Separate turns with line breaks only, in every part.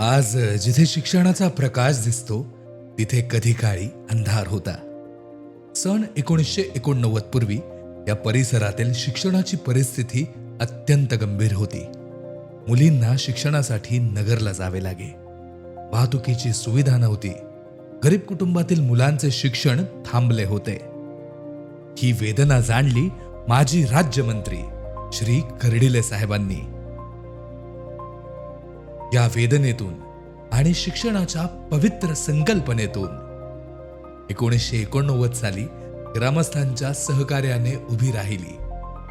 आज जिथे शिक्षणाचा प्रकाश दिसतो तिथे कधी काळी अंधार होता. सन 1989 पूर्वी या परिसरातील शिक्षणाची परिस्थिती अत्यंत गंभीर होती. मुलींना शिक्षणासाठी नगरला जावे लागे. वाहतुकीची सुविधा नव्हती. गरीब कुटुंबातील मुलांचे शिक्षण थांबले होते. ही वेदना जाणली माजी राज्यमंत्री श्री कर्डिले साहेबांनी. या वेदनेतून आणि शिक्षणाच्या पवित्र संकल्पनेतून 1989 साली ग्रामस्थांच्या सहकार्याने उभी राहिली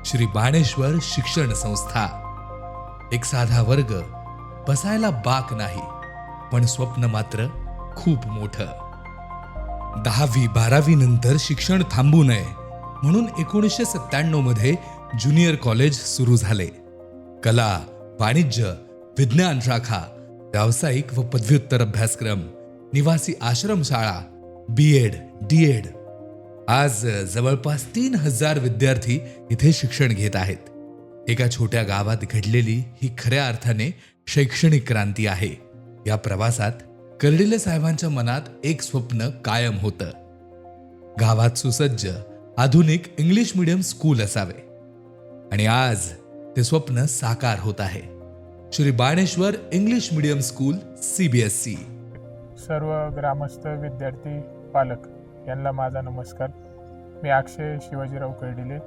श्री बाणेश्वर शिक्षण संस्था. एक साधा वर्ग, बसायला बाक नाही, पण स्वप्न मात्र खूप मोठं. 10वी-12वी नंतर शिक्षण थांबू नये म्हणून 1997 मध्ये ज्युनियर कॉलेज सुरू झाले. कला, वाणिज्य, विज्ञान शाखा, व्यावसायिक व पदव्युत्तर अभ्यासक्रम, निवासी आश्रमशाळा, BEd, DEd. आज जवळपास 3000 विद्यार्थी इथे शिक्षण घेत आहेत. एका छोट्या गावात घडलेली ही खऱ्या अर्थाने शैक्षणिक क्रांती आहे. या प्रवासात कर्डिले साहेबांच्या मनात एक स्वप्न कायम होतं. गावात सुसज्ज आधुनिक इंग्लिश मीडियम स्कूल असावे. आणि आज ते स्वप्न साकार होत आहे. Shri Baneshwar English medium school CBSE.
सर्व ग्रामस्थ, विद्यार्थी, पालक यांना माझा नमस्कार. मी अक्षय शिवाजीराव कर्डिले.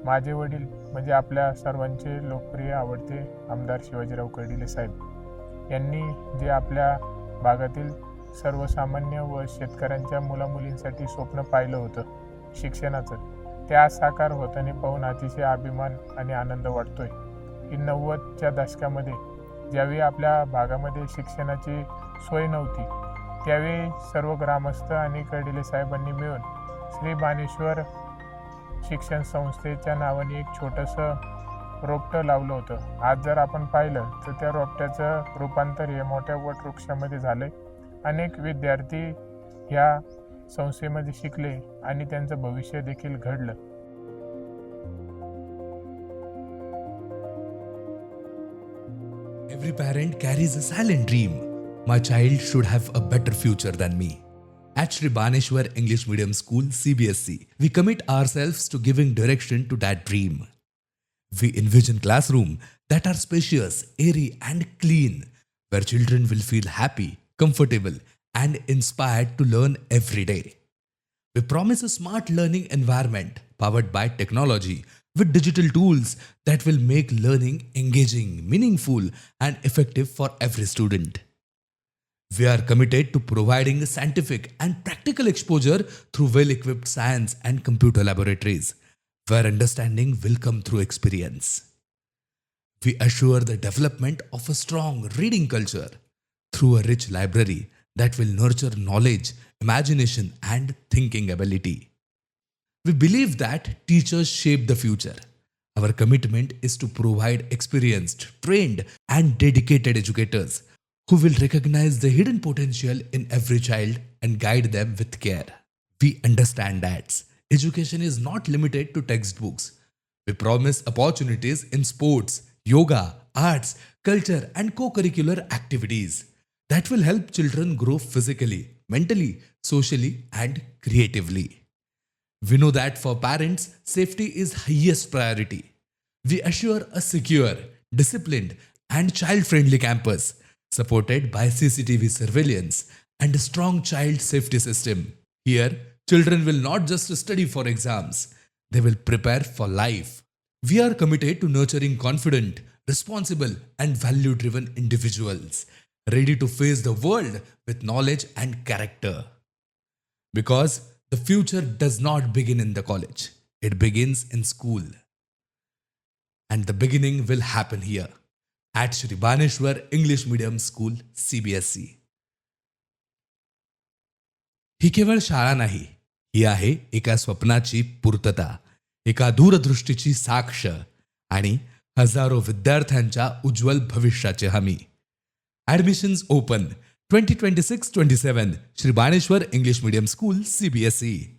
माझे वडील म्हणजे आपल्या सर्वांचे लोकप्रिय आवडते आमदार शिवाजीराव कर्डिले साहेब यांनी जे आपल्या भागातील सर्वसामान्य व शेतकऱ्यांच्या मुलामुलींसाठी स्वप्न पाहिलं होतं शिक्षणाचं, ते आज साकार होताना पाहून अतिशय अभिमान आणि आनंद वाटतोय. की 90च्या दशकामध्ये ज्यावेळी आपल्या भागामध्ये शिक्षणाची सोय नव्हती, त्यावेळी सर्व ग्रामस्थ आणि कर्डिले साहेबांनी मिळून श्री बाणेश्वर शिक्षण संस्थेच्या नावाने एक छोटंसं रोपटं लावलं होतं. आज जर आपण पाहिलं तर त्या रोपट्याचं रूपांतर हे मोठ्या वटवृक्षामध्ये झालंय. अनेक विद्यार्थी ह्या संस्थेमध्ये शिकले आणि त्यांचं भविष्य देखील घडलं.
Every parent carries a silent dream. My child should have a better future than me. At Shri Baneshwar English Medium School CBSE, we commit ourselves to giving direction to that dream. We envision classrooms that are spacious, airy and clean, where children will feel happy, comfortable and inspired to learn every day. We promise a smart learning environment powered by technology with digital tools that will make learning engaging, meaningful and effective for every student. We are committed to providing scientific and practical exposure through well-equipped science and computer laboratories, where understanding will come through experience. We assure the development of a strong reading culture through a rich library that will nurture knowledge, imagination, and thinking ability. We believe that teachers shape the future. Our commitment is to provide experienced, trained, and dedicated educators who will recognize the hidden potential in every child and guide them with care. We understand that education is not limited to textbooks. We promise opportunities in sports, yoga, arts, culture, and co-curricular activities that will help children grow physically, mentally, socially, and creatively. We know that for parents, safety is highest priority. We assure a secure, disciplined, and child-friendly campus supported by CCTV surveillance and a strong child safety system. Here, children will not just study for exams, they will prepare for life. We are committed to nurturing confident, responsible, and value-driven individuals, ready to face the world with knowledge and character. Because the future does not begin in the college. It begins in school. And the beginning will happen here at Shri Baneshwar English Medium School CBSE. ही केवळ शाळा नाही, ही आहे एका स्वप्नाची पूर्तता, एका दूरदृष्टीची साक्ष आणि हजारो विद्यार्थ्यांच्या उज्ज्वल भविष्याची हमी. Admissions open 2026-27 Shri Baneshwar English Medium School CBSE.